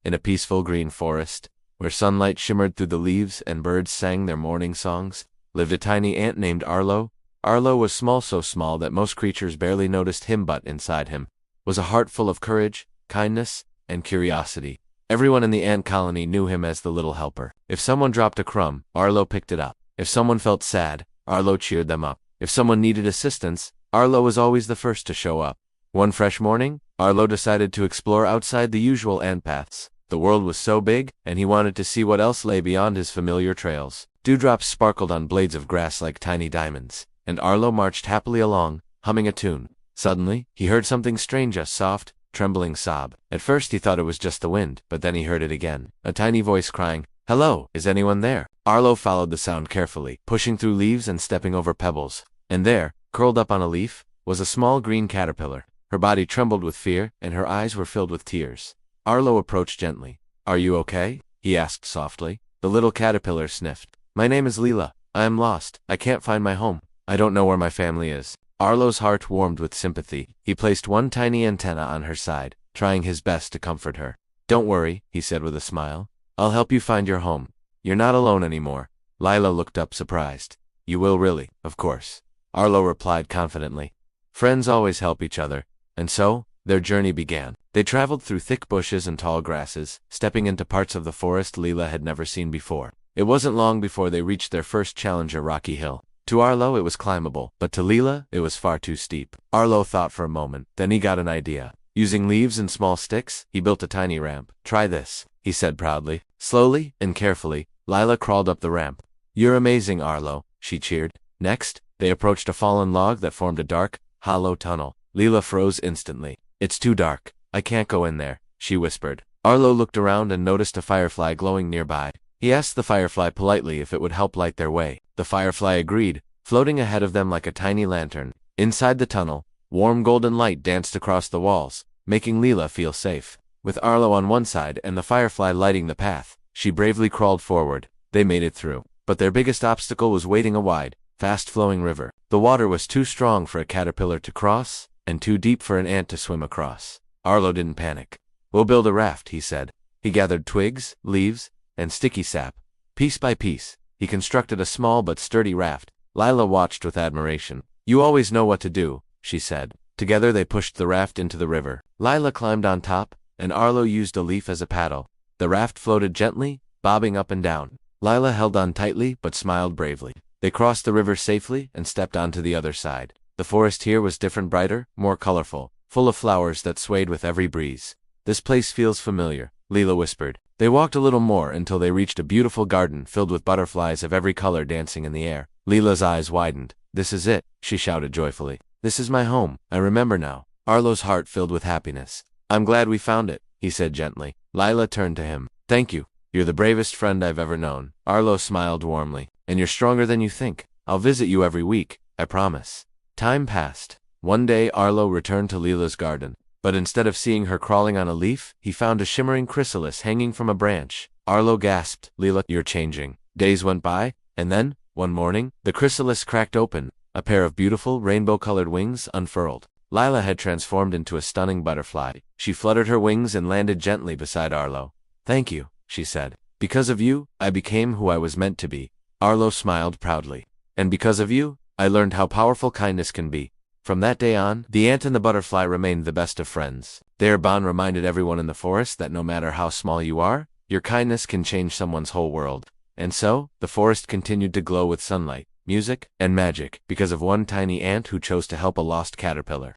in a peaceful green forest, where sunlight shimmered through the leaves and birds sang their morning songs, lived a tiny ant named Arlo. Arlo was small, so small that most creatures barely noticed him, but inside him was a heart full of courage, kindness, and curiosity. Everyone in the ant colony knew him as the little helper. If someone dropped a crumb, Arlo picked it up. If someone felt sad, Arlo cheered them up. If someone needed assistance, Arlo was always the first to show up. One fresh morning, Arlo decided to explore outside the usual ant paths. The world was so big, and he wanted to see what else lay beyond his familiar trails. Dewdrops sparkled on blades of grass like tiny diamonds, and Arlo marched happily along, humming a tune. Suddenly, he heard something strange, a soft, trembling sob. At first he thought it was just the wind, but then he heard it again. A tiny voice crying, "Hello, is anyone there?" Arlo followed the sound carefully, pushing through leaves and stepping over pebbles. And there, curled up on a leaf, was a small green caterpillar. Her body trembled with fear, and her eyes were filled with tears. Arlo approached gently. "Are you okay?" he asked softly. The little caterpillar sniffed. "My name is Lila. I am lost. I can't find my home. I don't know where my family is." Arlo's heart warmed with sympathy. He placed one tiny antenna on her side, trying his best to comfort her. "Don't worry," he said with a smile. "I'll help you find your home. You're not alone anymore." Lila looked up surprised. "You will really?" "Of course," Arlo replied confidently. Friends always help each other. And so, their journey began. They traveled through thick bushes and tall grasses, stepping into parts of the forest Lila had never seen before. It wasn't long before they reached their first challenger, rocky hill. To Arlo it was climbable, but to Lila it was far too steep. Arlo thought for a moment, then he got an idea. Using leaves and small sticks, he built a tiny ramp. "Try this," he said proudly. Slowly and carefully, Lila crawled up the ramp. "You're amazing, Arlo," she cheered. Next, they approached a fallen log that formed a dark, hollow tunnel. Lila froze instantly. "It's too dark. I can't go in there," she whispered. Arlo looked around and noticed a firefly glowing nearby. He asked the firefly politely if it would help light their way. The firefly agreed, floating ahead of them like a tiny lantern. Inside the tunnel, warm golden light danced across the walls, making Lila feel safe. With Arlo on one side and the firefly lighting the path, she bravely crawled forward. They made it through. But their biggest obstacle was waiting: a wide, fast-flowing river. The water was too strong for a caterpillar to cross, and too deep for an ant to swim across. Arlo didn't panic. "We'll build a raft," he said. He gathered twigs, leaves, and sticky sap. Piece by piece, he constructed a small but sturdy raft. Lila watched with admiration. "You always know what to do," she said. Together they pushed the raft into the river. Lila climbed on top, and Arlo used a leaf as a paddle. The raft floated gently, bobbing up and down. Lila held on tightly but smiled bravely. They crossed the river safely and stepped onto the other side. The forest here was different, brighter, more colorful, full of flowers that swayed with every breeze. "This place feels familiar," Lila whispered. They walked a little more until they reached a beautiful garden filled with butterflies of every color dancing in the air. Lila's eyes widened. "This is it," she shouted joyfully. "This is my home. I remember now." Arlo's heart filled with happiness. "I'm glad we found it," he said gently. Lila turned to him. "Thank you. You're the bravest friend I've ever known." Arlo smiled warmly. "And you're stronger than you think. I'll visit you every week, I promise." Time passed. One day Arlo returned to Lila's garden, but instead of seeing her crawling on a leaf, he found a shimmering chrysalis hanging from a branch. Arlo gasped. "Lila, you're changing." Days went by, and then, one morning, the chrysalis cracked open. A pair of beautiful, rainbow-colored wings unfurled. Lila had transformed into a stunning butterfly. She fluttered her wings and landed gently beside Arlo. "Thank you," she said. "Because of you, I became who I was meant to be." Arlo smiled proudly. "And because of you, I learned how powerful kindness can be." From that day on, the ant and the butterfly remained the best of friends. Their bond reminded everyone in the forest that no matter how small you are, your kindness can change someone's whole world. And so, the forest continued to glow with sunlight, music, and magic because of one tiny ant who chose to help a lost caterpillar.